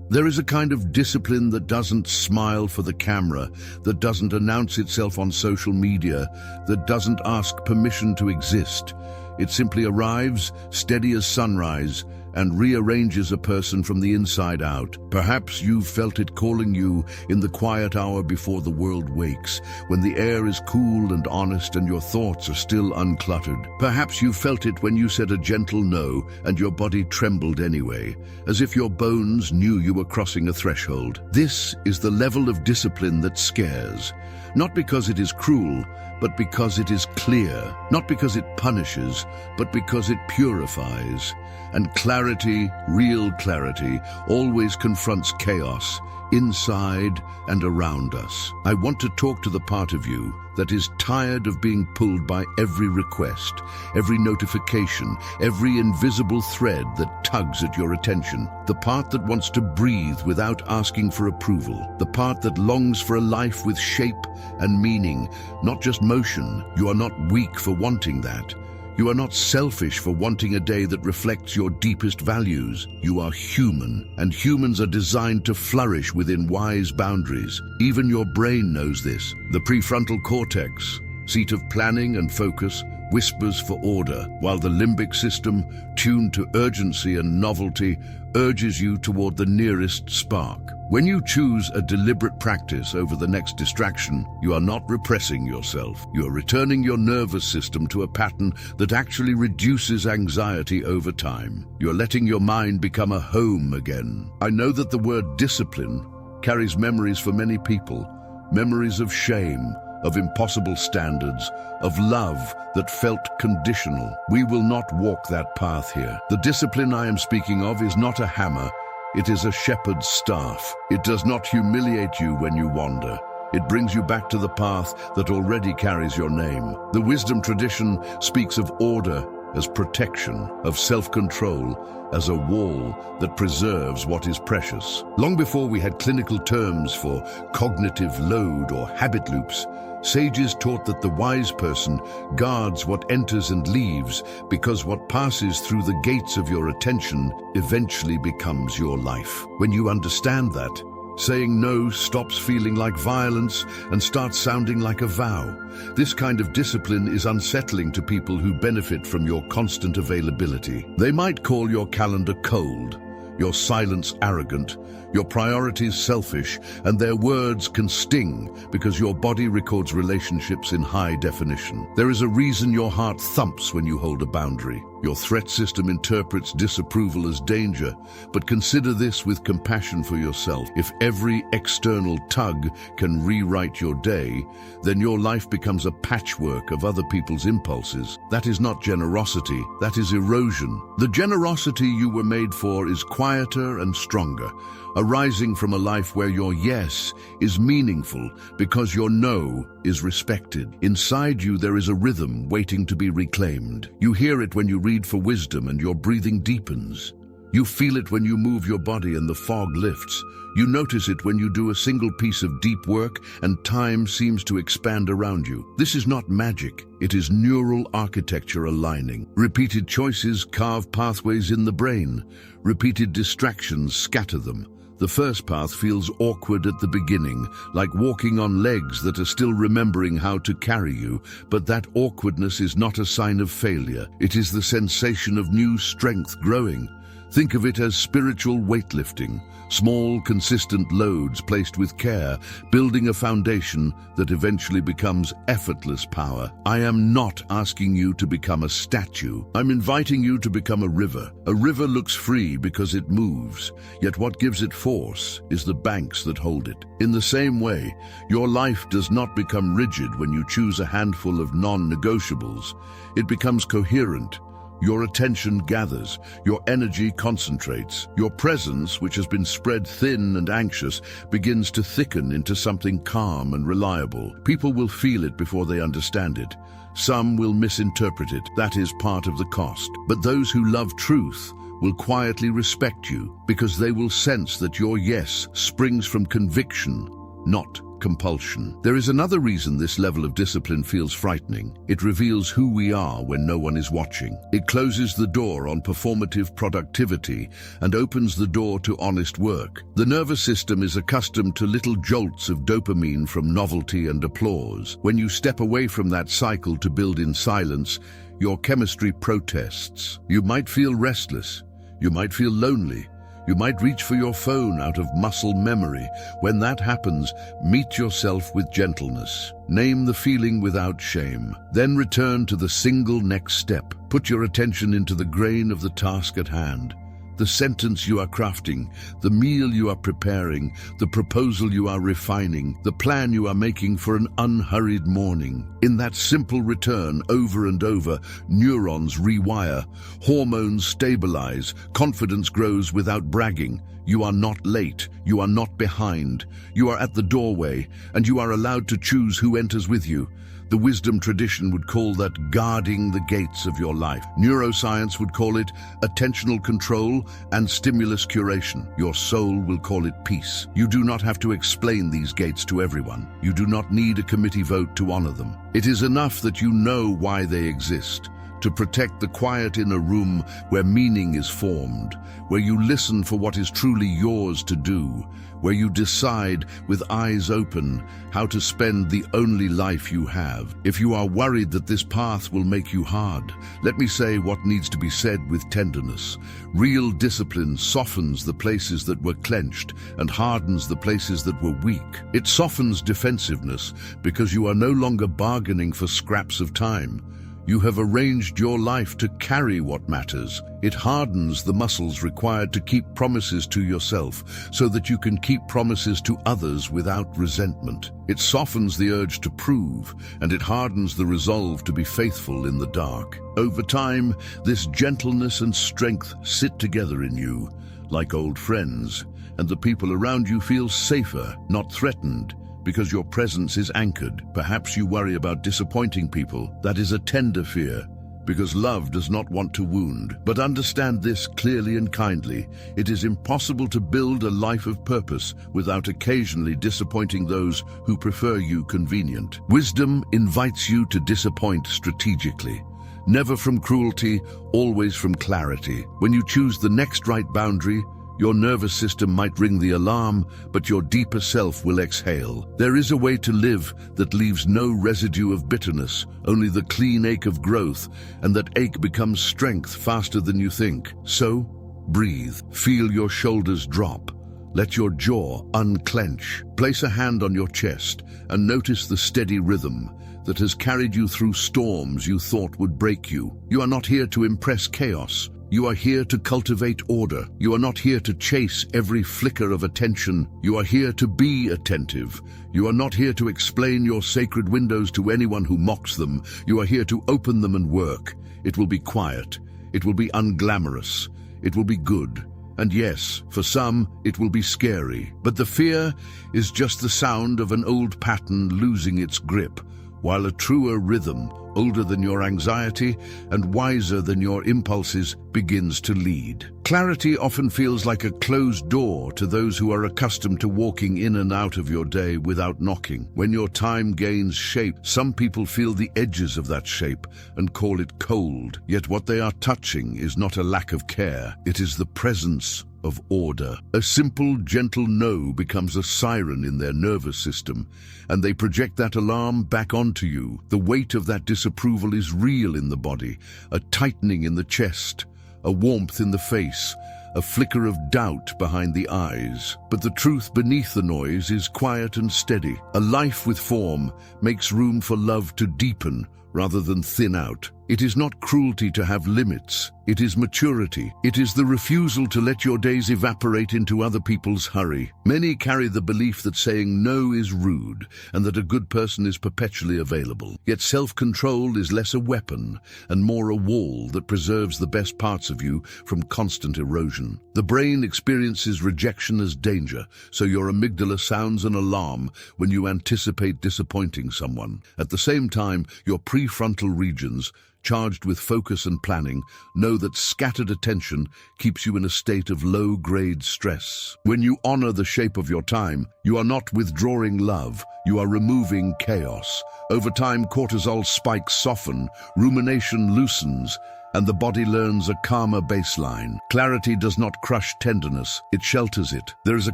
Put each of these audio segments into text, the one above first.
There is a kind of discipline that doesn't smile for the camera, that doesn't announce itself on social media, that doesn't ask permission to exist. It simply arrives, steady as sunrise, and rearranges a person from the inside out. Perhaps you've felt it calling you in the quiet hour before the world wakes, when the air is cool and honest and your thoughts are still uncluttered. Perhaps you felt it when you said a gentle no and your body trembled anyway, as if your bones knew you were crossing a threshold. This is the level of discipline that scares, not because it is cruel, but because it is clear, not because it punishes, but because it purifies. And clarity, real clarity, always confronts chaos, inside and around us. I want to talk to the part of you that is tired of being pulled by every request, every notification, every invisible thread that tugs at your attention. The part that wants to breathe without asking for approval. The part that longs for a life with shape and meaning, not just motion. You are not weak for wanting that. You are not selfish for wanting a day that reflects your deepest values. You are human, and humans are designed to flourish within wise boundaries. Even your brain knows this. The prefrontal cortex, seat of planning and focus, whispers for order, while the limbic system, tuned to urgency and novelty, urges you toward the nearest spark. When you choose a deliberate practice over the next distraction, you are not repressing yourself. You are returning your nervous system to a pattern that actually reduces anxiety over time. You are letting your mind become a home again. I know that the word discipline carries memories for many people, memories of shame, of impossible standards, of love that felt conditional. We will not walk that path here. The discipline I am speaking of is not a hammer. It is a shepherd's staff. It does not humiliate you when you wander. It brings you back to the path that already carries your name. The wisdom tradition speaks of order as protection, of self-control as a wall that preserves what is precious. Long before we had clinical terms for cognitive load or habit loops, sages taught that the wise person guards what enters and leaves, because what passes through the gates of your attention eventually becomes your life. When you understand that, saying no stops feeling like violence and starts sounding like a vow. This kind of discipline is unsettling to people who benefit from your constant availability. They might call your calendar cold, your silence arrogant, your priorities selfish, and their words can sting because your body records relationships in high definition. There is a reason your heart thumps when you hold a boundary. Your threat system interprets disapproval as danger, but consider this with compassion for yourself. If every external tug can rewrite your day, then your life becomes a patchwork of other people's impulses. That is not generosity, that is erosion. The generosity you were made for is quieter and stronger, arising from a life where your yes is meaningful because your no is respected. Inside you there is a rhythm waiting to be reclaimed. You hear it when you read for wisdom and your breathing deepens. You feel it when you move your body and the fog lifts. You notice it when you do a single piece of deep work and time seems to expand around you. This is not magic. It is neural architecture aligning. Repeated choices carve pathways in the brain. Repeated distractions scatter them. The first path feels awkward at the beginning, like walking on legs that are still remembering how to carry you, but that awkwardness is not a sign of failure. It is the sensation of new strength growing. Think of it as spiritual weightlifting, small, consistent loads placed with care, building a foundation that eventually becomes effortless power. I am not asking you to become a statue. I'm inviting you to become a river. A river looks free because it moves, yet what gives it force is the banks that hold it. In the same way, your life does not become rigid when you choose a handful of non-negotiables. It becomes coherent. Your attention gathers, your energy concentrates, your presence, which has been spread thin and anxious, begins to thicken into something calm and reliable. People will feel it before they understand it. Some will misinterpret it. That is part of the cost. But those who love truth will quietly respect you because they will sense that your yes springs from conviction, not compulsion. There is another reason this level of discipline feels frightening. It reveals who we are when no one is watching. It closes the door on performative productivity and opens the door to honest work. The nervous system is accustomed to little jolts of dopamine from novelty and applause. When you step away from that cycle to build in silence, your chemistry protests. You might feel restless. You might feel lonely. You might reach for your phone out of muscle memory. When that happens, meet yourself with gentleness. Name the feeling without shame. Then return to the single next step. Put your attention into the grain of the task at hand. The sentence you are crafting, the meal you are preparing, the proposal you are refining, the plan you are making for an unhurried morning. In that simple return, over and over, neurons rewire, hormones stabilize, confidence grows without bragging. You are not late, you are not behind. You are at the doorway, and you are allowed to choose who enters with you. The wisdom tradition would call that guarding the gates of your life. Neuroscience would call it attentional control and stimulus curation. Your soul will call it peace. You do not have to explain these gates to everyone. You do not need a committee vote to honor them. It is enough that you know why they exist. To protect the quiet in a room where meaning is formed, where you listen for what is truly yours to do, where you decide with eyes open how to spend the only life you have. If you are worried that this path will make you hard, let me say what needs to be said with tenderness. Real discipline softens the places that were clenched and hardens the places that were weak. It softens defensiveness because you are no longer bargaining for scraps of time. You have arranged your life to carry what matters. It hardens the muscles required to keep promises to yourself so that you can keep promises to others without resentment. It softens the urge to prove, and it hardens the resolve to be faithful in the dark. Over time, this gentleness and strength sit together in you, like old friends, and the people around you feel safer, not threatened, because your presence is anchored. Perhaps you worry about disappointing people. That is a tender fear, because love does not want to wound. But understand this clearly and kindly. It is impossible to build a life of purpose without occasionally disappointing those who prefer you convenient. Wisdom invites you to disappoint strategically. Never from cruelty, always from clarity. When you choose the next right boundary, your nervous system might ring the alarm, but your deeper self will exhale. There is a way to live that leaves no residue of bitterness, only the clean ache of growth, and that ache becomes strength faster than you think. So, breathe. Feel your shoulders drop. Let your jaw unclench. Place a hand on your chest and notice the steady rhythm that has carried you through storms you thought would break you. You are not here to impress chaos. You are here to cultivate order. You are not here to chase every flicker of attention. You are here to be attentive. You are not here to explain your sacred windows to anyone who mocks them. You are here to open them and work. It will be quiet. It will be unglamorous. It will be good. And yes, for some, it will be scary. But the fear is just the sound of an old pattern losing its grip, while a truer rhythm, older than your anxiety and wiser than your impulses, begins to lead. Clarity often feels like a closed door to those who are accustomed to walking in and out of your day without knocking. When your time gains shape, some people feel the edges of that shape and call it cold. Yet what they are touching is not a lack of care. It is the presence of order. A simple, gentle no becomes a siren in their nervous system, and they project that alarm back onto you. The weight of that disapproval is real in the body, a tightening in the chest, a warmth in the face, a flicker of doubt behind the eyes. But the truth beneath the noise is quiet and steady. A life with form makes room for love to deepen rather than thin out. It is not cruelty to have limits. It is maturity. It is the refusal to let your days evaporate into other people's hurry. Many carry the belief that saying no is rude and that a good person is perpetually available. Yet self-control is less a weapon and more a wall that preserves the best parts of you from constant erosion. The brain experiences rejection as danger, so your amygdala sounds an alarm when you anticipate disappointing someone. At the same time, your prefrontal regions, charged with focus and planning, know that scattered attention keeps you in a state of low-grade stress. When you honor the shape of your time, you are not withdrawing love, you are removing chaos. Over time, cortisol spikes soften, rumination loosens, and the body learns a calmer baseline. Clarity does not crush tenderness, it shelters it. There is a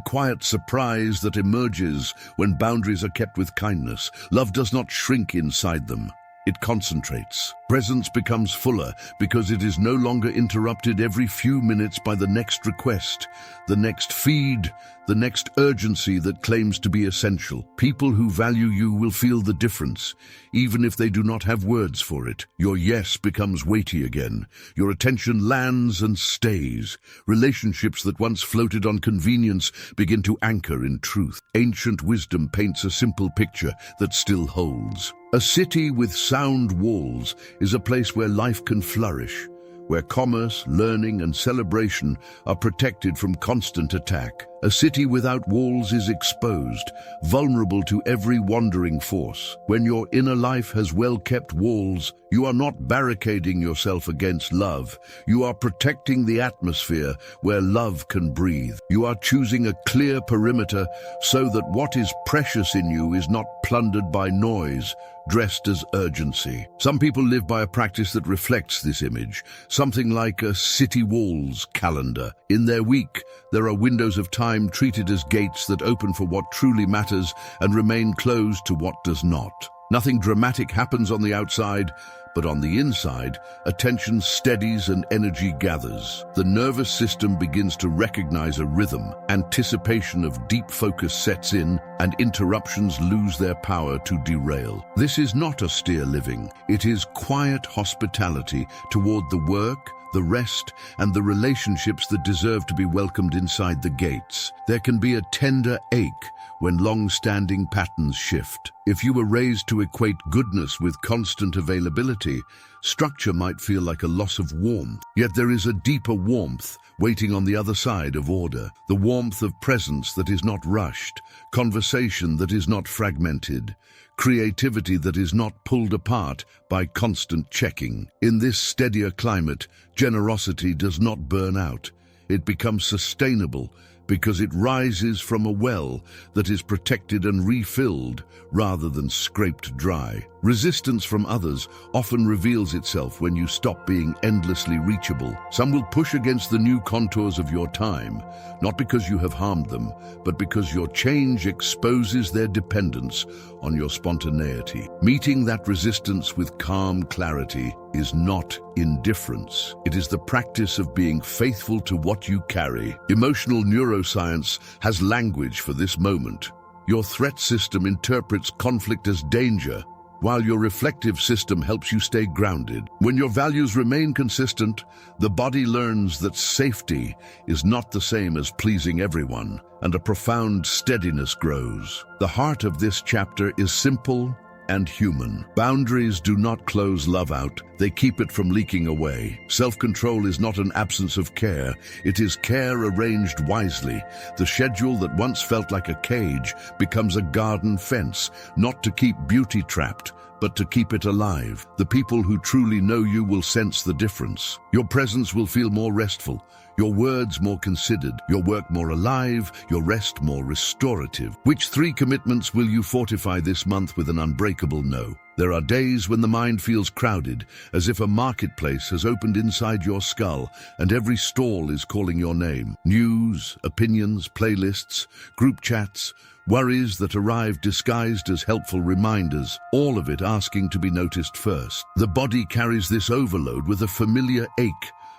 quiet surprise that emerges when boundaries are kept with kindness. Love does not shrink inside them. It concentrates. Presence becomes fuller because it is no longer interrupted every few minutes by the next request, the next feed, the next urgency that claims to be essential. People who value you will feel the difference, even if they do not have words for it. Your yes becomes weighty again. Your attention lands and stays. Relationships that once floated on convenience begin to anchor in truth. Ancient wisdom paints a simple picture that still holds. A city with sound walls is a place where life can flourish, where commerce, learning, and celebration are protected from constant attack. A city without walls is exposed, vulnerable to every wandering force. When your inner life has well-kept walls, you are not barricading yourself against love. You are protecting the atmosphere where love can breathe. You are choosing a clear perimeter so that what is precious in you is not plundered by noise, dressed as urgency. Some people live by a practice that reflects this image, something like a city walls calendar. In their week, there are windows of time treated as gates that open for what truly matters and remain closed to what does not. Nothing dramatic happens on the outside, but on the inside, attention steadies and energy gathers. The nervous system begins to recognize a rhythm. Anticipation of deep focus sets in, and interruptions lose their power to derail. This is not austere living. It is quiet hospitality toward the work, the rest, and the relationships that deserve to be welcomed inside the gates. There can be a tender ache when long-standing patterns shift. If you were raised to equate goodness with constant availability, structure might feel like a loss of warmth. Yet there is a deeper warmth waiting on the other side of order. The warmth of presence that is not rushed, conversation that is not fragmented, creativity that is not pulled apart by constant checking. In this steadier climate, generosity does not burn out. It becomes sustainable because it rises from a well that is protected and refilled rather than scraped dry. Resistance from others often reveals itself when you stop being endlessly reachable. Some will push against the new contours of your time, not because you have harmed them, but because your change exposes their dependence on your spontaneity. Meeting that resistance with calm clarity is not indifference. It is the practice of being faithful to what you carry. Emotional neuroscience has language for this moment. Your threat system interprets conflict as danger, while your reflective system helps you stay grounded. When your values remain consistent, the body learns that safety is not the same as pleasing everyone, and a profound steadiness grows. The heart of this chapter is simple and human. Boundaries do not close love out, they keep it from leaking away. Self-control is not an absence of care, it is care arranged wisely. The schedule that once felt like a cage becomes a garden fence, not to keep beauty trapped, but to keep it alive. The people who truly know you will sense the difference. Your presence will feel more restful, your words more considered, your work more alive, your rest more restorative. Which 3 commitments will you fortify this month with an unbreakable no? There are days when the mind feels crowded, as if a marketplace has opened inside your skull and every stall is calling your name. News, opinions, playlists, group chats, worries that arrive disguised as helpful reminders, all of it asking to be noticed first. The body carries this overload with a familiar ache,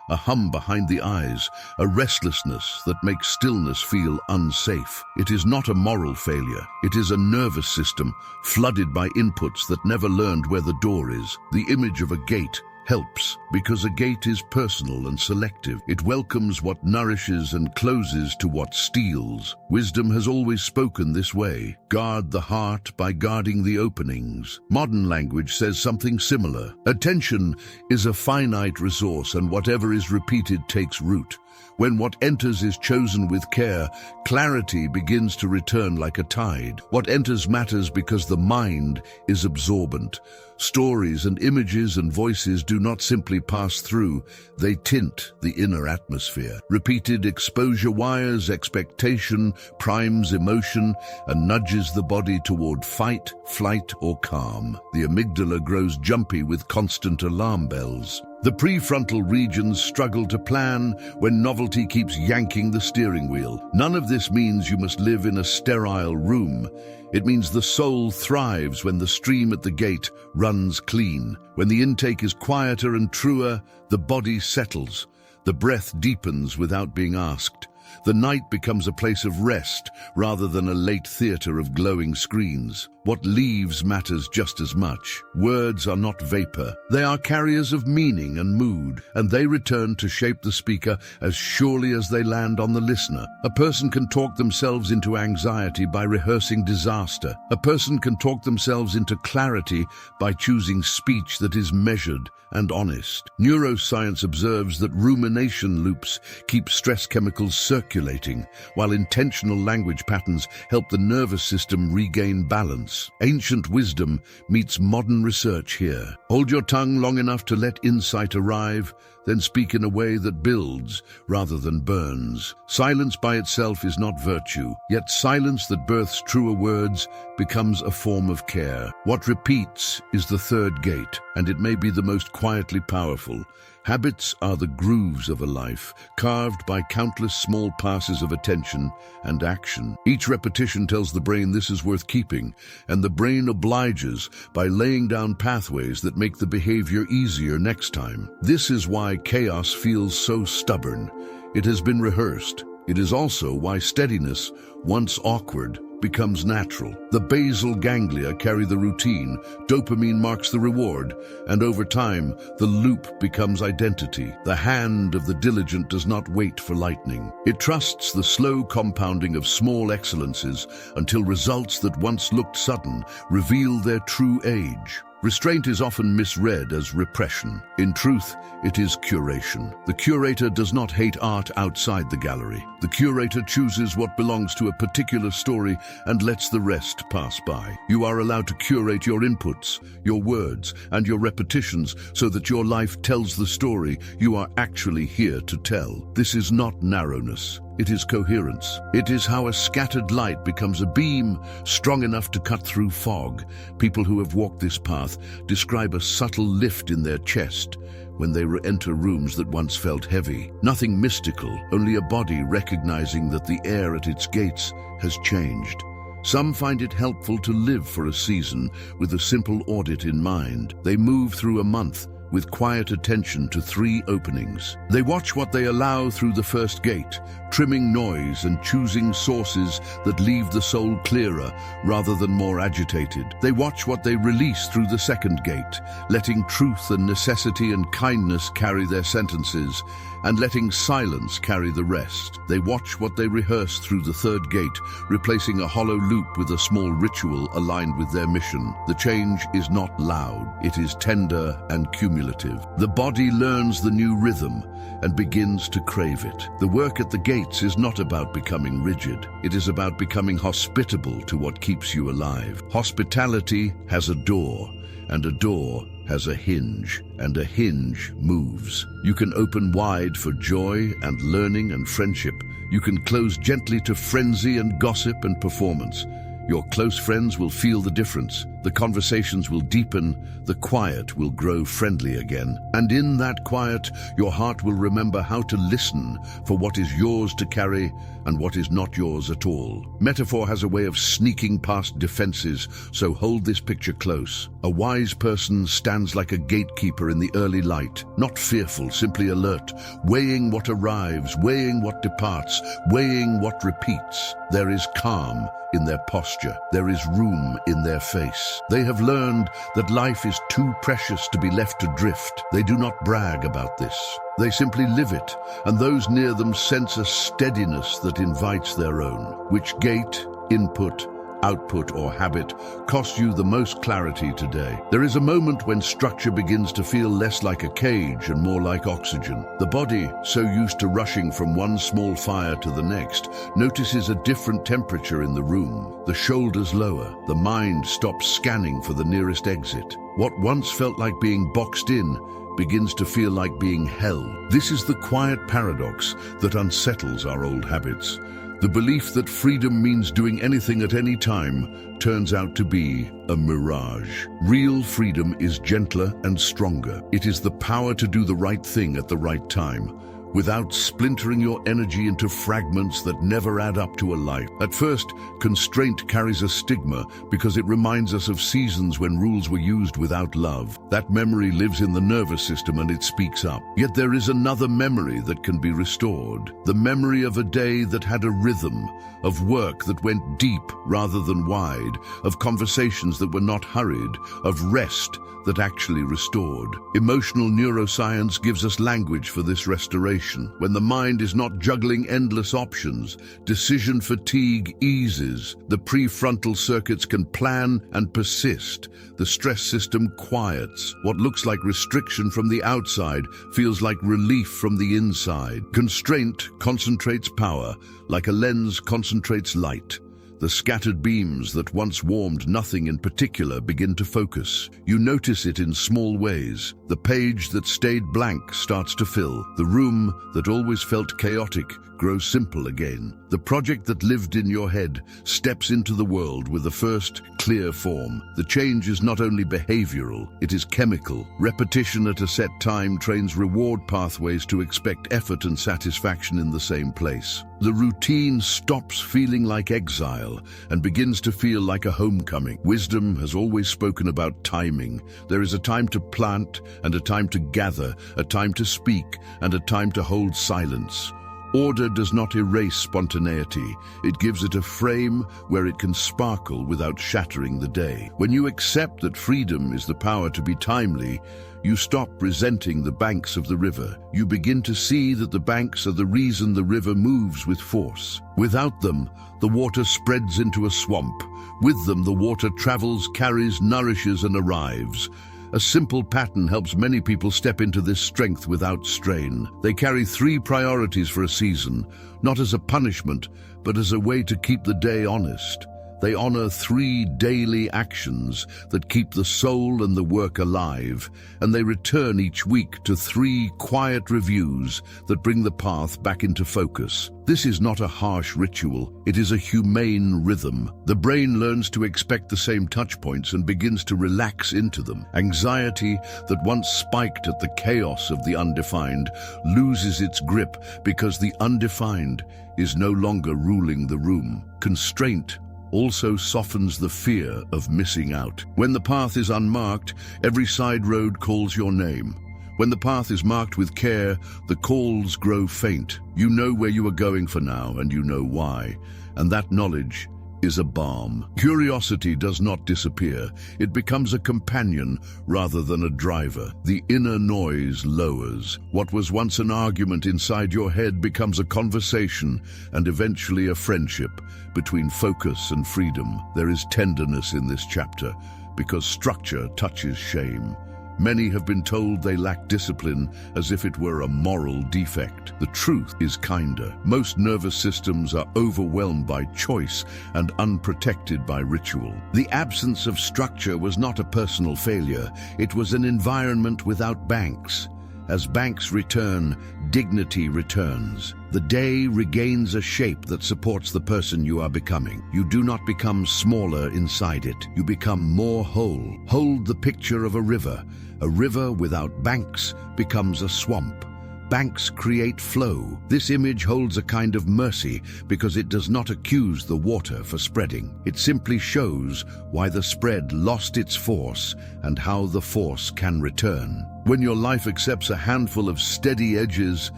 a hum behind the eyes, a restlessness that makes stillness feel unsafe. It is not a moral failure. It is a nervous system flooded by inputs that never learned where the door is. The image of a gate helps because a gate is personal and selective. It welcomes what nourishes and closes to what steals. Wisdom has always spoken this way. Guard the heart by guarding the openings. Modern language says something similar. Attention is a finite resource, and whatever is repeated takes root. When what enters is chosen with care, clarity begins to return like a tide. What enters matters because the mind is absorbent. Stories and images and voices do not simply pass through, they tint the inner atmosphere. Repeated exposure wires expectation, primes emotion, and nudges the body toward fight, flight, or calm. The amygdala grows jumpy with constant alarm bells. The prefrontal regions struggle to plan when novelty keeps yanking the steering wheel. None of this means you must live in a sterile room. It means the soul thrives when the stream at the gate runs clean. When the intake is quieter and truer, the body settles. The breath deepens without being asked. The night becomes a place of rest rather than a late theater of glowing screens. What leaves matters just as much. Words are not vapor. They are carriers of meaning and mood, and they return to shape the speaker as surely as they land on the listener. A person can talk themselves into anxiety by rehearsing disaster. A person can talk themselves into clarity by choosing speech that is measured and honest. Neuroscience observes that rumination loops keep stress chemicals circulating, while intentional language patterns help the nervous system regain balance. Ancient wisdom meets modern research here. Hold your tongue long enough to let insight arrive, then speak in a way that builds rather than burns. Silence by itself is not virtue, yet silence that births truer words becomes a form of care. What repeats is the third gate, and it may be the most quietly powerful. Habits are the grooves of a life, carved by countless small passes of attention and action. Each repetition tells the brain this is worth keeping, and the brain obliges by laying down pathways that make the behavior easier next time. This is why chaos feels so stubborn. It has been rehearsed. It is also why steadiness, once awkward, becomes natural. The basal ganglia carry the routine, dopamine marks the reward, and over time, the loop becomes identity. The hand of the diligent does not wait for lightning. It trusts the slow compounding of small excellences until results that once looked sudden reveal their true age. Restraint is often misread as repression. In truth, it is curation. The curator does not hate art outside the gallery. The curator chooses what belongs to a particular story and lets the rest pass by. You are allowed to curate your inputs, your words, and your repetitions so that your life tells the story you are actually here to tell. This is not narrowness. It is coherence. It is how a scattered light becomes a beam strong enough to cut through fog. People who have walked this path describe a subtle lift in their chest when they enter rooms that once felt heavy. Nothing mystical, only a body recognizing that the air at its gates has changed. Some find it helpful to live for a season with a simple audit in mind. They move through a month with quiet attention to 3 openings. They watch what they allow through the first gate, trimming noise and choosing sources that leave the soul clearer rather than more agitated. They watch what they release through the second gate, letting truth and necessity and kindness carry their sentences, and letting silence carry the rest. They watch what they rehearse through the third gate, replacing a hollow loop with a small ritual aligned with their mission. The change is not loud, it is tender and cumulative. The body learns the new rhythm and begins to crave it. The work at the gates is not about becoming rigid. It is about becoming hospitable to what keeps you alive. Hospitality has a door, and a door has a hinge, and a hinge moves. You can open wide for joy and learning and friendship. You can close gently to frenzy and gossip and performance. Your close friends will feel the difference. The conversations will deepen. The quiet will grow friendly again. And in that quiet, your heart will remember how to listen for what is yours to carry and what is not yours at all. Metaphor has a way of sneaking past defenses, so hold this picture close. A wise person stands like a gatekeeper in the early light, not fearful, simply alert, weighing what arrives, weighing what departs, weighing what repeats. There is calm in their posture. There is room in their face. They have learned that life is too precious to be left to drift. They do not brag about this. They simply live it, and those near them sense a steadiness that invites their own. Which gate, input, output, or habit costs you the most clarity today. There is a moment when structure begins to feel less like a cage and more like oxygen. The body, so used to rushing from one small fire to the next, notices a different temperature in the room. The shoulders lower, the mind stops scanning for the nearest exit. What once felt like being boxed in begins to feel like being held. This is the quiet paradox that unsettles our old habits. The belief that freedom means doing anything at any time turns out to be a mirage. Real freedom is gentler and stronger. It is the power to do the right thing at the right time, without splintering your energy into fragments that never add up to a life. At first, constraint carries a stigma because it reminds us of seasons when rules were used without love. That memory lives in the nervous system and it speaks up. Yet there is another memory that can be restored. The memory of a day that had a rhythm, of work that went deep rather than wide, of conversations that were not hurried, of rest that actually restored. Emotional neuroscience gives us language for this restoration. When the mind is not juggling endless options, decision fatigue eases. The prefrontal circuits can plan and persist. The stress system quiets. What looks like restriction from the outside feels like relief from the inside. Constraint concentrates power, like a lens concentrates light. The scattered beams that once warmed nothing in particular begin to focus. You notice it in small ways. The page that stayed blank starts to fill. The room that always felt chaotic grows simple again. The project that lived in your head steps into the world with the first clear form. The change is not only behavioral, it is chemical. Repetition at a set time trains reward pathways to expect effort and satisfaction in the same place. The routine stops feeling like exile and begins to feel like a homecoming. Wisdom has always spoken about timing. There is a time to plant and a time to gather, a time to speak and a time to hold silence. Order does not erase spontaneity. It gives it a frame where it can sparkle without shattering the day. When you accept that freedom is the power to be timely, you stop resenting the banks of the river. You begin to see that the banks are the reason the river moves with force. Without them, the water spreads into a swamp. With them, the water travels, carries, nourishes, and arrives. A simple pattern helps many people step into this strength without strain. They carry 3 priorities for a season, not as a punishment, but as a way to keep the day honest. They honor 3 daily actions that keep the soul and the work alive, and they return each week to 3 quiet reviews that bring the path back into focus. This is not a harsh ritual, it is a humane rhythm. The brain learns to expect the same touch points and begins to relax into them. Anxiety that once spiked at the chaos of the undefined loses its grip because the undefined is no longer ruling the room. Constraint also softens the fear of missing out. When the path is unmarked, every side road calls your name. When the path is marked with care, the calls grow faint. You know where you are going for now, and you know why. And that knowledge is a balm. Curiosity does not disappear. It becomes a companion rather than a driver. The inner noise lowers. What was once an argument inside your head becomes a conversation and eventually a friendship between focus and freedom. There is tenderness in this chapter because structure touches shame. Many have been told they lack discipline as if it were a moral defect. The truth is kinder. Most nervous systems are overwhelmed by choice and unprotected by ritual. The absence of structure was not a personal failure. It was an environment without banks. As banks return, dignity returns. The day regains a shape that supports the person you are becoming. You do not become smaller inside it. You become more whole. Hold the picture of a river. A river without banks becomes a swamp. Banks create flow. This image holds a kind of mercy because it does not accuse the water for spreading. It simply shows why the spread lost its force and how the force can return. When your life accepts a handful of steady edges,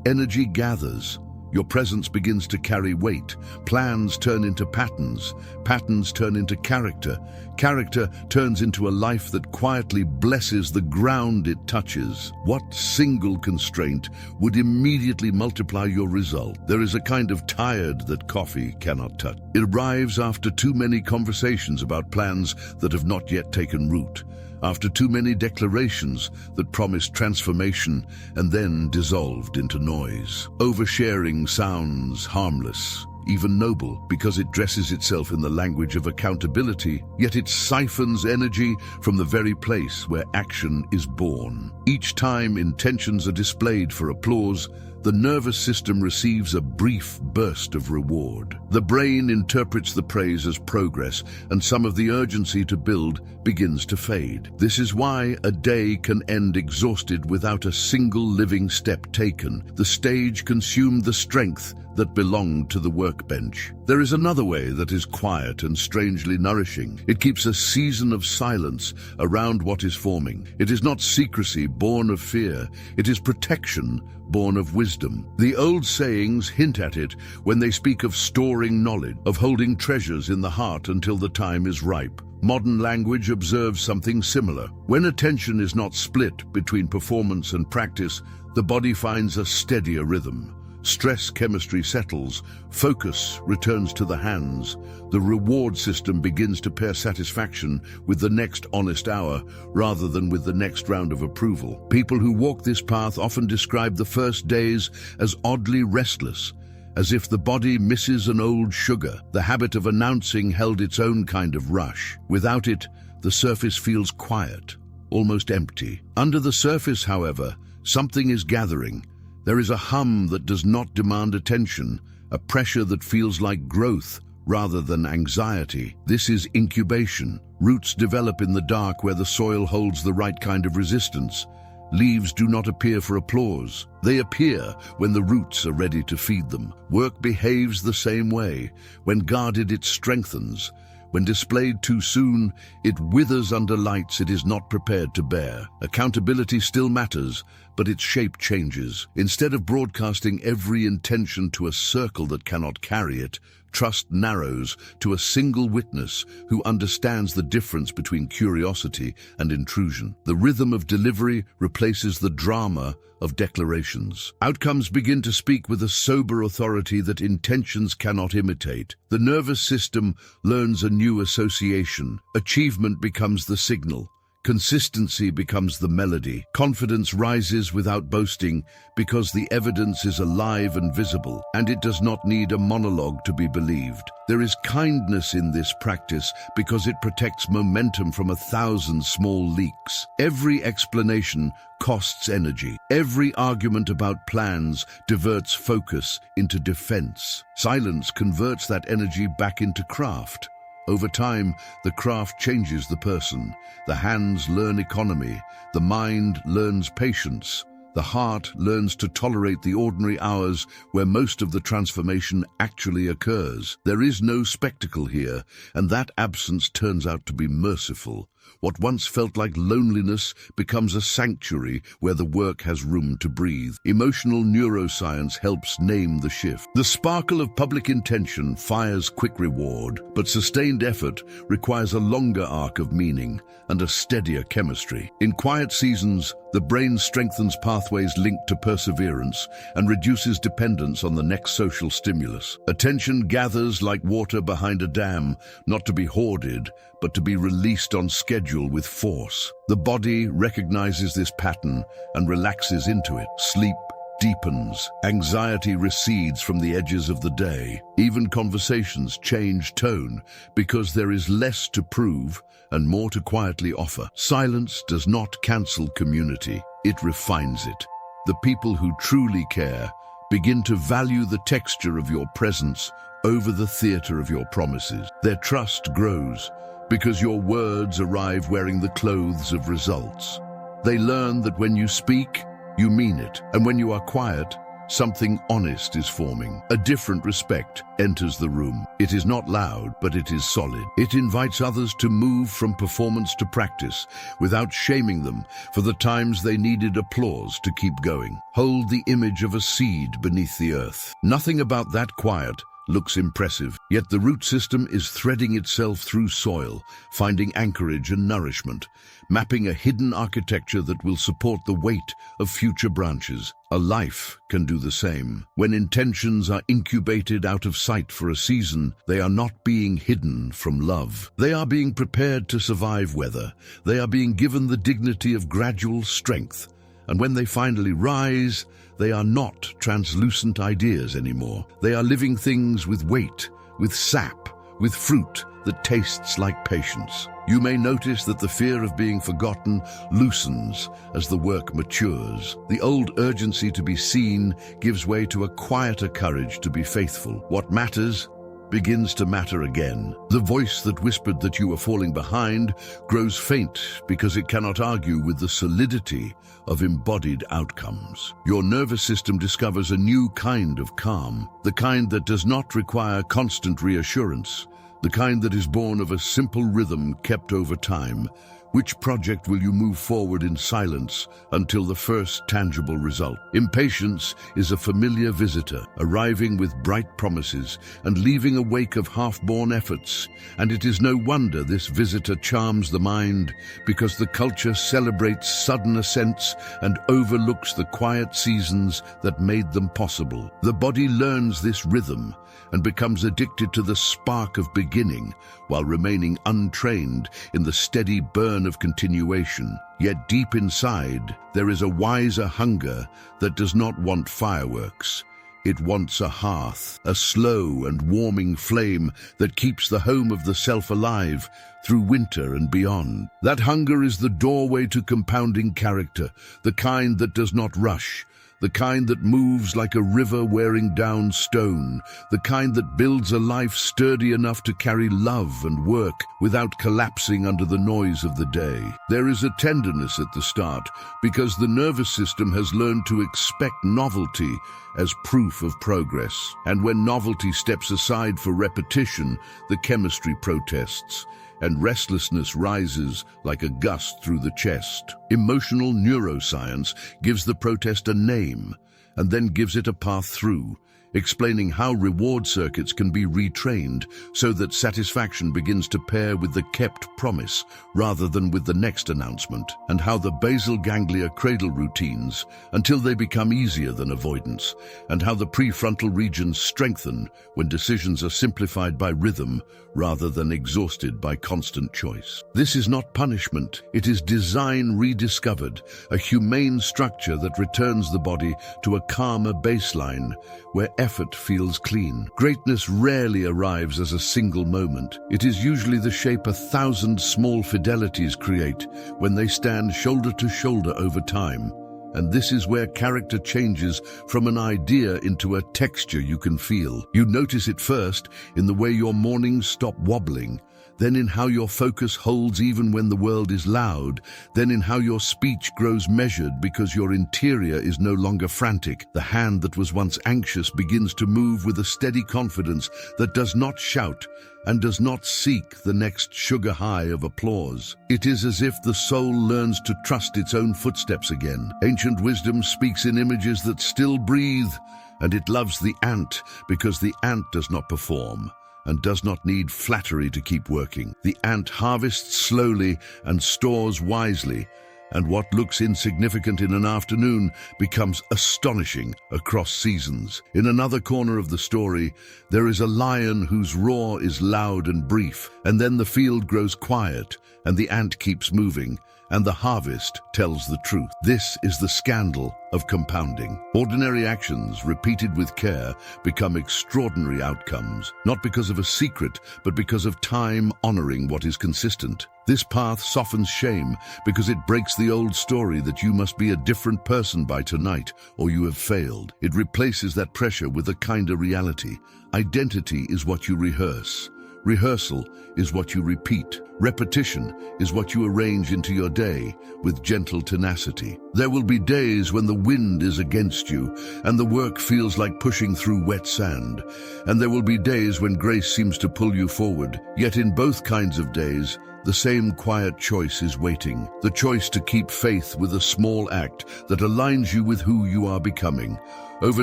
energy gathers. Your presence begins to carry weight. Plans turn into patterns. Patterns turn into character. Character turns into a life that quietly blesses the ground it touches. What single constraint would immediately multiply your result? There is a kind of tired that coffee cannot touch. It arrives after too many conversations about plans that have not yet taken root, after too many declarations that promised transformation and then dissolved into noise. Oversharing sounds harmless, even noble, because it dresses itself in the language of accountability, yet it siphons energy from the very place where action is born. Each time intentions are displayed for applause, the nervous system receives a brief burst of reward. The brain interprets the praise as progress, and some of the urgency to build begins to fade. This is why a day can end exhausted without a single living step taken. The stage consumed the strength that belonged to the workbench. There is another way that is quiet and strangely nourishing. It keeps a season of silence around what is forming. It is not secrecy born of fear. It is protection born of wisdom. The old sayings hint at it when they speak of storing knowledge, of holding treasures in the heart until the time is ripe. Modern language observes something similar. When attention is not split between performance and practice, the body finds a steadier rhythm. Stress chemistry settles, focus returns to the hands, the reward system begins to pair satisfaction with the next honest hour rather than with the next round of approval. People who walk this path often describe the first days as oddly restless, as if the body misses an old sugar. The habit of announcing held its own kind of rush. Without it, the surface feels quiet, almost empty. Under the surface, however, something is gathering. There is a hum that does not demand attention, a pressure that feels like growth rather than anxiety. This is incubation. Roots develop in the dark where the soil holds the right kind of resistance. Leaves do not appear for applause. They appear when the roots are ready to feed them. Work behaves the same way. When guarded, it strengthens. When displayed too soon, it withers under lights it is not prepared to bear. Accountability still matters, but its shape changes. Instead of broadcasting every intention to a circle that cannot carry it, trust narrows to a single witness who understands the difference between curiosity and intrusion. The rhythm of delivery replaces the drama of declarations. Outcomes begin to speak with a sober authority that intentions cannot imitate. The nervous system learns a new association. Achievement becomes the signal. Consistency becomes the melody. Confidence rises without boasting because the evidence is alive and visible, and it does not need a monologue to be believed. There is kindness in this practice because it protects momentum from 1,000 small leaks. Every explanation costs energy. Every argument about plans diverts focus into defense. Silence converts that energy back into craft. Over time, the craft changes the person. The hands learn economy. The mind learns patience. The heart learns to tolerate the ordinary hours where most of the transformation actually occurs. There is no spectacle here, and that absence turns out to be merciful. What once felt like loneliness becomes a sanctuary where the work has room to breathe. Emotional neuroscience helps name the shift. The sparkle of public intention fires quick reward, but sustained effort requires a longer arc of meaning and a steadier chemistry. In quiet seasons, the brain strengthens pathways linked to perseverance and reduces dependence on the next social stimulus. Attention gathers like water behind a dam, not to be hoarded, but to be released on schedule with force. The body recognizes this pattern and relaxes into it. Sleep deepens. Anxiety recedes from the edges of the day. Even conversations change tone because there is less to prove and more to quietly offer. Silence does not cancel community, it refines it. The people who truly care begin to value the texture of your presence over the theater of your promises. Their trust grows because your words arrive wearing the clothes of results. They learn that when you speak, you mean it, and when you are quiet, Something honest is forming. A different respect enters the room. It is not loud, but it is solid. It invites others to move from performance to practice without shaming them for the times they needed applause to keep going. Hold the image of a seed beneath the earth. Nothing about that quiet looks impressive, yet the root system is threading itself through soil, finding anchorage and nourishment, mapping a hidden architecture that will support the weight of future branches. A life can do the same. When intentions are incubated out of sight for a season, they are not being hidden from love. They are being prepared to survive weather. They are being given the dignity of gradual strength. And when they finally rise, they are not translucent ideas anymore. They are living things with weight, with sap, with fruit that tastes like patience. You may notice that the fear of being forgotten loosens as the work matures. The old urgency to be seen gives way to a quieter courage to be faithful. What matters begins to matter again. The voice that whispered that you were falling behind grows faint because it cannot argue with the solidity of embodied outcomes. Your nervous system discovers a new kind of calm, the kind that does not require constant reassurance, the kind that is born of a simple rhythm kept over time. Which project will you move forward in silence until the first tangible result? Impatience is a familiar visitor, arriving with bright promises and leaving a wake of half-born efforts. And it is no wonder this visitor charms the mind, because the culture celebrates sudden ascents and overlooks the quiet seasons that made them possible. The body learns this rhythm and becomes addicted to the spark of beginning, while remaining untrained in the steady burn of continuation. Yet deep inside, there is a wiser hunger that does not want fireworks. It wants a hearth, a slow and warming flame that keeps the home of the self alive through winter and beyond. That hunger is the doorway to compounding character, the kind that does not rush, the kind that moves like a river wearing down stone, the kind that builds a life sturdy enough to carry love and work without collapsing under the noise of the day. There is a tenderness at the start because the nervous system has learned to expect novelty as proof of progress. And when novelty steps aside for repetition, the chemistry protests, and restlessness rises like a gust through the chest. Emotional neuroscience gives the protest a name and then gives it a path through, explaining how reward circuits can be retrained so that satisfaction begins to pair with the kept promise rather than with the next announcement, and how the basal ganglia cradle routines until they become easier than avoidance, and how the prefrontal regions strengthen when decisions are simplified by rhythm rather than exhausted by constant choice. This is not punishment, it is design rediscovered, a humane structure that returns the body to a calmer baseline where effort feels clean. Greatness rarely arrives as a single moment. It is usually the shape 1,000 small fidelities create when they stand shoulder to shoulder over time. And this is where character changes from an idea into a texture you can feel. You notice it first in the way your mornings stop wobbling, then in how your focus holds even when the world is loud, then in how your speech grows measured because your interior is no longer frantic. The hand that was once anxious begins to move with a steady confidence that does not shout and does not seek the next sugar high of applause. It is as if the soul learns to trust its own footsteps again. Ancient wisdom speaks in images that still breathe, and it loves the ant because the ant does not perform and does not need flattery to keep working. The ant harvests slowly and stores wisely, and what looks insignificant in an afternoon becomes astonishing across seasons. In another corner of the story, there is a lion whose roar is loud and brief, and then the field grows quiet, and the ant keeps moving, and the harvest tells the truth. This is the scandal of compounding. Ordinary actions, repeated with care, become extraordinary outcomes, not because of a secret, but because of time honoring what is consistent. This path softens shame because it breaks the old story that you must be a different person by tonight or you have failed. It replaces that pressure with a kinder reality. Identity is what you rehearse. Rehearsal is what you repeat. Repetition is what you arrange into your day with gentle tenacity. There will be days when the wind is against you and the work feels like pushing through wet sand. And there will be days when grace seems to pull you forward. Yet in both kinds of days, the same quiet choice is waiting. The choice to keep faith with a small act that aligns you with who you are becoming. Over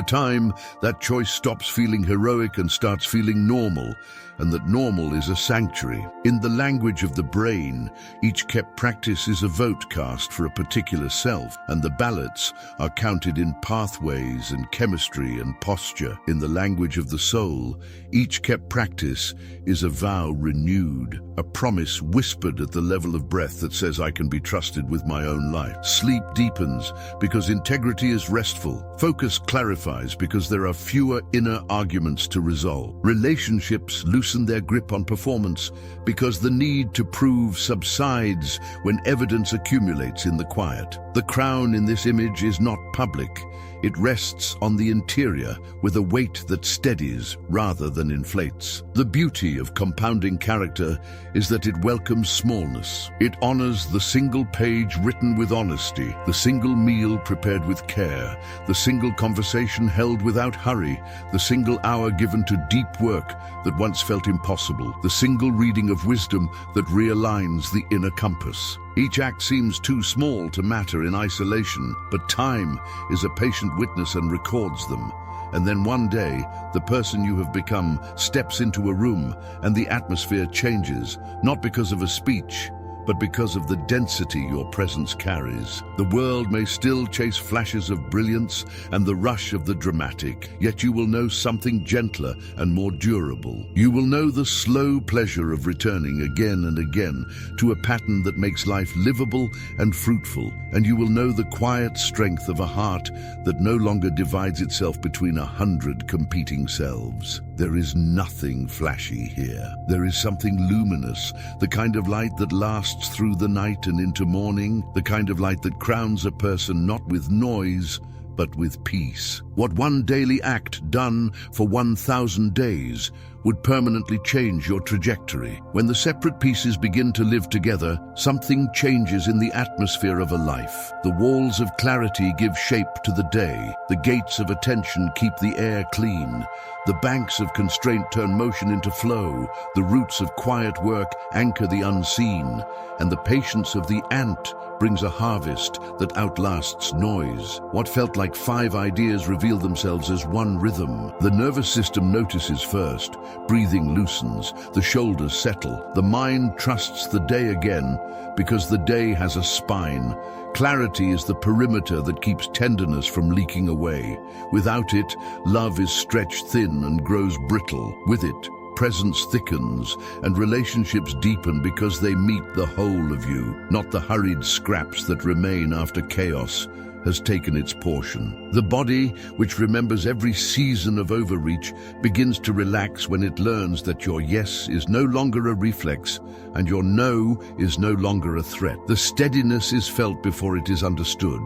time, that choice stops feeling heroic and starts feeling normal, and that normal is a sanctuary. In the language of the brain, each kept practice is a vote cast for a particular self, and the ballots are counted in pathways and chemistry and posture. In the language of the soul, each kept practice is a vow renewed, a promise whispered at the level of breath that says, I can be trusted with my own life. Sleep deepens because integrity is restful. Focus clarifies because there are fewer inner arguments to resolve. Relationships loosen their grip on performance because the need to prove subsides when evidence accumulates in the quiet. The crown in this image is not public. It rests on the interior with a weight that steadies rather than inflates. The beauty of compounding character is that it welcomes smallness. It honors the single page written with honesty, the single meal prepared with care, the single conversation held without hurry, the single hour given to deep work that once felt impossible, the single reading of wisdom that realigns the inner compass. Each act seems too small to matter in isolation, but time is a patient witness and records them. And then one day, the person you have become steps into a room and the atmosphere changes, not because of a speech, but because of the density your presence carries. The world may still chase flashes of brilliance and the rush of the dramatic, yet you will know something gentler and more durable. You will know the slow pleasure of returning again and again to a pattern that makes life livable and fruitful, and you will know the quiet strength of a heart that no longer divides itself between 100 competing selves. There is nothing flashy here. There is something luminous, the kind of light that lasts through the night and into morning, the kind of light that crowns a person not with noise, but with peace. What one daily act done for 1,000 days would permanently change your trajectory. When the separate pieces begin to live together, something changes in the atmosphere of a life. The walls of clarity give shape to the day. The gates of attention keep the air clean. The banks of constraint turn motion into flow. The roots of quiet work anchor the unseen. And the patience of the ant brings a harvest that outlasts noise. What felt like 5 ideas reveal themselves as one rhythm. The nervous system notices first. Breathing loosens. The shoulders settle. The mind trusts the day again because the day has a spine. Clarity is the perimeter that keeps tenderness from leaking away. Without it, love is stretched thin and grows brittle. With it, presence thickens and relationships deepen because they meet the whole of you, not the hurried scraps that remain after chaos has taken its portion. The body, which remembers every season of overreach, begins to relax when it learns that your yes is no longer a reflex and your no is no longer a threat. The steadiness is felt before it is understood.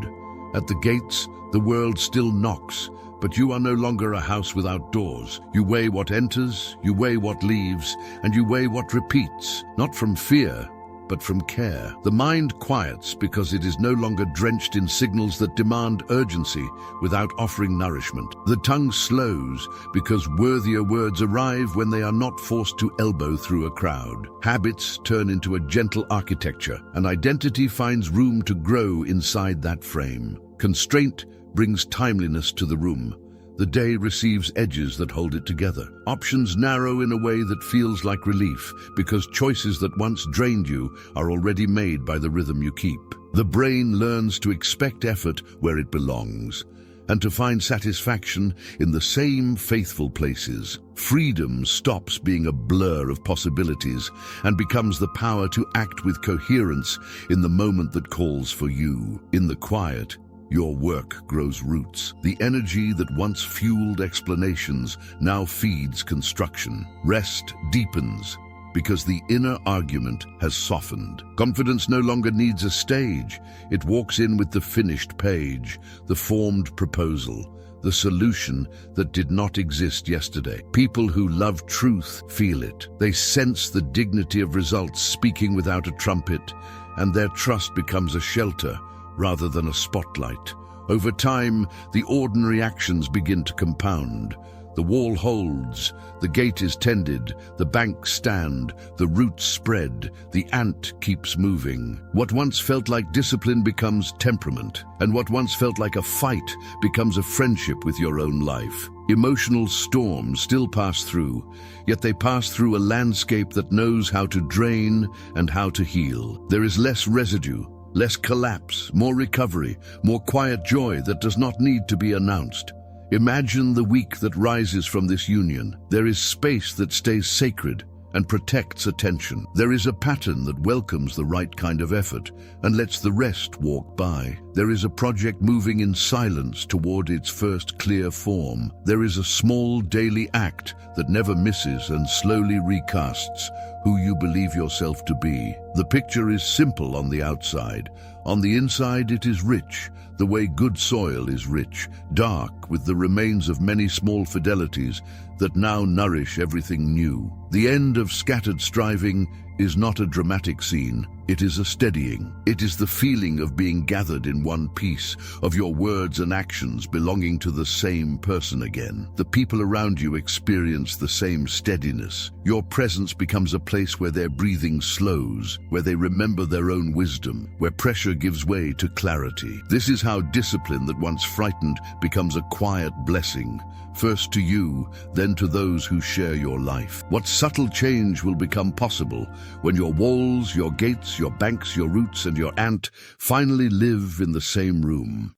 At the gates, the world still knocks, but you are no longer a house without doors. You weigh what enters, you weigh what leaves, and you weigh what repeats, not from fear, but from care. The mind quiets because it is no longer drenched in signals that demand urgency without offering nourishment. The tongue slows because worthier words arrive when they are not forced to elbow through a crowd. Habits turn into a gentle architecture, and identity finds room to grow inside that frame. Constraint brings timeliness to the room. The day receives edges that hold it together. Options narrow in a way that feels like relief because choices that once drained you are already made by the rhythm you keep. The brain learns to expect effort where it belongs and to find satisfaction in the same faithful places. Freedom stops being a blur of possibilities and becomes the power to act with coherence in the moment that calls for you. In the quiet, your work grows roots. The energy that once fueled explanations now feeds construction. Rest deepens because the inner argument has softened. Confidence no longer needs a stage. It walks in with the finished page, the formed proposal, the solution that did not exist yesterday. People who love truth feel it. They sense the dignity of results speaking without a trumpet, and their trust becomes a shelter rather than a spotlight. Over time, the ordinary actions begin to compound. The wall holds, the gate is tended, the banks stand, the roots spread, the ant keeps moving. What once felt like discipline becomes temperament, and what once felt like a fight becomes a friendship with your own life. Emotional storms still pass through, yet they pass through a landscape that knows how to drain and how to heal. There is less residue, less collapse, more recovery, more quiet joy that does not need to be announced. Imagine the week that rises from this union. There is space that stays sacred and protects attention. There is a pattern that welcomes the right kind of effort and lets the rest walk by. There is a project moving in silence toward its first clear form. There is a small daily act that never misses and slowly recasts who you believe yourself to be. The picture is simple on the outside. On the inside, it is rich, the way good soil is rich, dark with the remains of many small fidelities that now nourish everything new. The end of scattered striving is not a dramatic scene, it is a steadying. It is the feeling of being gathered in one piece, of your words and actions belonging to the same person again. The people around you experience the same steadiness. Your presence becomes a place where their breathing slows, where they remember their own wisdom, where pressure gives way to clarity. This is how discipline that once frightened becomes a quiet blessing, first to you, then to those who share your life. What subtle change will become possible when your walls, your gates, your banks, your roots, and your ant finally live in the same room?